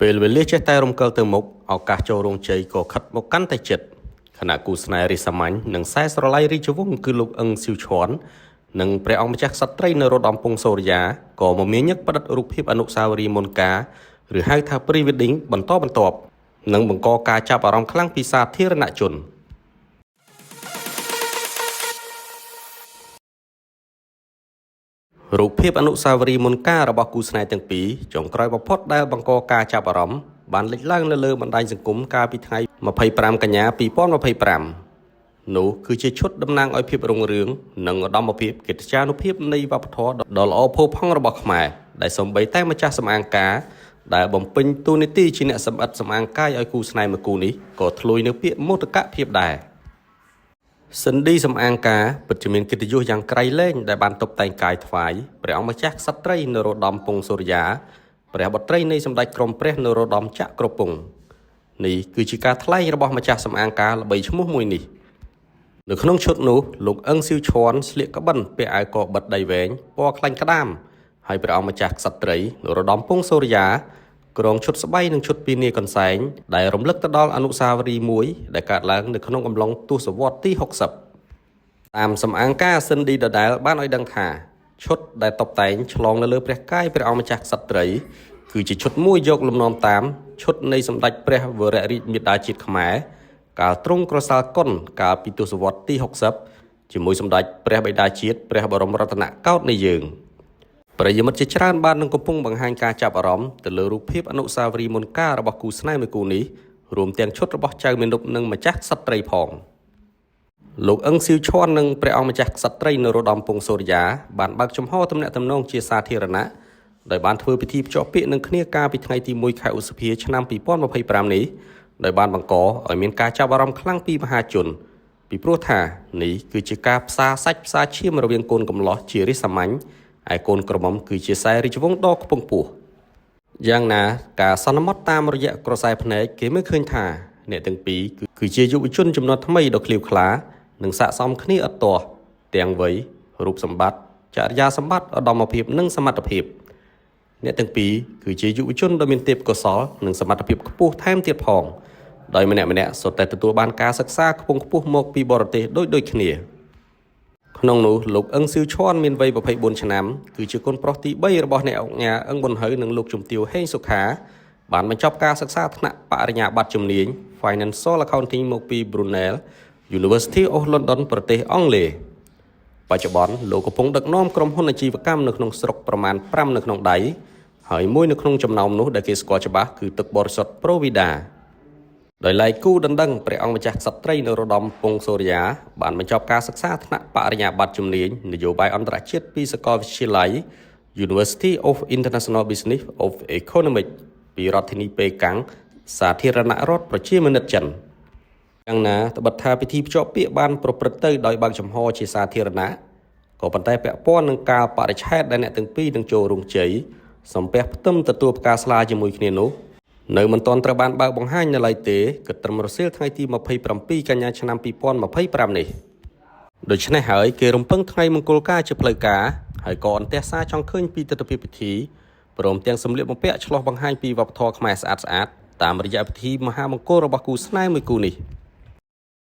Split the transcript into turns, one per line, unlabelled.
ពេលវេលាចេះតែរំកិលទៅមុខឱកាសចូលរោងជ័យក៏ខិតមកកាន់តែជិតខណៈគូស្នេហ៍រីសាមញ្ញនិងខ្សែស្រឡាយរាជវង្សគឺលោកអឹងស៊ីវឈ័ននិងព្រះអង្គម្ចាស់ក្សត្រីនរោត្តមពង្សសូរិយាក៏មមាញឹកផ្តិតរូបភាពអនុស្សាវរីយ៍មុនការឬហៅថា Pre-wedding បន្តបន្ទាប់និងបង្កការចាប់អារម្មណ៍ខ្លាំងពីសាធារណជនរូបភាពអនុស្សាវរីយ៍មុនការរបស់គូស្នេហ៍ទាំងពីរចុងក្រោយបំផុតដែលបង្កការចាប់អារម្មណ៍បានលេចឡើងនៅលើបណ្ដាញសង្គមកាលពីថ្ងៃ25កញ្ញា2025នោះគឺជាឈុតតំណាងឲ្យភាពរុងរឿងនិងឧត្តមភាពកិត្យានុភាពនៃវប្បធម៌ដ៏ល្អផូរផង់របស់ខ្មែរដែលសូម្បីតែម្ចាស់សម្អាងការដែលបំពេញតួនាទីជាអ្នកសម្អិតសម្អាងកាយឲ្យគូស្នេហ៍មួយគូនេះក៏ធ្លុយនៅពាក្យមោទកភាពដែរសិនឌីសំអាងការពិតជាមានកិត្តិយសយ៉ាងក្រៃលែងដែលបានតុបតែងកាយថ្វាយព្រះអង្គម្ចាស់ក្សត្រីនរោត្តមពង្សសូរិយាព្រះបុត្រីនៃសម្ដេចក្រមព្រះនរោត្តមចក្រពង្សនេះគឺជាការថ្លែងរបស់ម្ចាស់សំអាងការល្បីឈ្មោះមួយនេះនៅក្នុងឈុតនោះលោកអឹងស៊ីវឈ័នស្លៀកក្បិនពាក់អាវកបិទដៃវែងពណ៌ខ្លាញ់ក្តាមហើយព្រះអង្គម្ចាស់ក្សត្រីនរោត្តមពង្សសូរិយាក្រងឈុតស្បៃនិងឈុតពីនីកន្សែងដែលរំលឹកទៅដល់អនុស្សាវរីយ៍មួយដែលកើតឡើងនៅក្នុងអំឡុងទសវត្សរ៍ទី60តាមសំអាងការសិនឌីដដែលបានឲ្យដឹងថាឈុតដែលតុបតែងឆ្លងនៅលើព្រះកាយព្រះអង្គម្ចាស់ក្សត្រីគឺជាឈុតមួយយកលំនាំតាមឈុតនៃសម្ដេចព្រះវររាជមាតាជាតិខ្មែរកាលទ្រង់ក្រសាលកុនកាលពីទសវត្សរ៍ទី60ជាមួយសម្ដេចព្រះបិតាជាតិព្រះបរមរតនកោដ្ឋនៃយើងប្រិយមិត្តជាច្រើនបាននឹងកំពុងបង្ហាញការចាប់អារម្មណ៍ទៅលើរូបភាពអនុស្សាវរីយ៍មុនការរបស់គូស្នេហ៍មួយគូនេះរួមទាំងឈុតរបស់ចៅមាណពនិងម្ចាស់ក្សត្រីផងលោកអឹងស៊ីវឈ័ននិងព្រះអង្គម្ចាស់ក្សត្រីនរោត្តមពង្សសូរិយាបានបើកចំហទំនាក់ទំនងជាសាធារណៈដោយបានធ្វើពិធីភ្ជាប់ពាក្យនឹងគ្នាកាលពីថ្ងៃទី1ខែឧសភាឆ្នាំ2025នេះដោយបានបង្កឲ្យមានការចាប់អារម្មណ៍ខ្លាំងពីមហាជនពីព្រោះថានេះគឺជាការផ្សារសាច់ផ្សារឈាមរវាងកូនកំលោះជារាជសាមញ្ញឯកូនក្រមុំគឺជាខ្សែរាជវង្សដ៏ខ្ពង់ខ្ពស់យ៉ាងណាការសន្មត់តាមរយៈក្រសែភ្នែកគេមើលឃើញថាអ្នកទាំងពីរគឺជាយុវជនចំនួនថ្មីដ៏ឃ្លាវខ្លានិងស័ក្តិសមគ្នាឥតទាស់ទាំងវ័យរូបសម្បត្តិចរិយាសម្បត្តិឧត្តមភាពនិងសមត្ថភាពអ្នកទាំងពីរគឺជាយុវជនដ៏មានទេពកោសល្យនិងសមត្ថភាពខ្ពស់ថែមទៀតផងដោយម្នាក់សុទ្ធតែទទួលបានការសិក្សាខ្ពង់ខ្ពស់មកពីបរទេសដូចគ្នាក្នុងនោះលោកអឹងស៊ីវឈ័នមានវ័យ24ឆ្នាំគឺជាកូនប្រុសទី3របស់អ្នកអង្គការអឹងប៊ុនហៅនិងលោកជំទាវហេងសុខាបានបញ្ចប់ការសិក្សាថ្នាក់បរិញ្ញាបត្រជំនាញ Financial Accounting មកពី Brunel University of London ប្រទេសអង់គ្លេសបច្ចុប្បន្នលោកកំពុងដឹកនាំក្រុមហ៊ុនអាជីវកម្មនៅក្នុងស្រុកប្រមាណ5នៅក្នុងដៃហើយមួយនៅក្នុងចំណោមនោះដែលគេស្គាល់ច្បាស់គឺទឹកបរិសុទ្ធ Provida ដោយឡែកគូដណ្ដឹងព្រះអង្គម្ចាស់ក្សត្រីនរោត្តមពង្សសូរិយាបានបញ្ចប់ការសិក្សាថ្នាក់បរិញ្ញាបត្រជំនាញនយោបាយអន្តរជាតិពីសាកលវិទ្យាល័យ University of International Business of Economics ពីរដ្ឋធានីប៉េកាំងសាធារណរដ្ឋប្រជាមានិតចិនយ៉ាងណាត្បិតថាពិធីភ្ជាប់ពាក្យបានប្រព្រឹត្តទៅដោយបើកចំហជាសាធារណៈក៏ប៉ុន្តែពាក់ព័ន្ធនឹងការបរិច្ឆេទដែលអ្នកទាំងពីរនឹងចូលរោងជ័យសំពះផ្ទឹមទទួលផ្កាស្លាជាមួយគ្នានោះនៅមិនទាន់ត្រូវបានបើកបង្ហាញនៅឡើយទេគិតត្រឹមរសៀលថ្ងៃទី27កញ្ញាឆ្នាំ2025នេះដូច្នេះហើយគេរំពឹងថ្ងៃមង្គលការជាផ្លូវការហើយក៏អន្តរសារចង់ឃើញពីទស្សនវិជ្ជាពិធីព្រមទាំងសម្លៀកបំពាក់ឆ្លុះបង្ហាញពីវប្បធម៌ខ្មែរស្អាតតាមរយៈពិធីមហាមង្គលរបស់គូស្នេហ៍មួយគូនេះ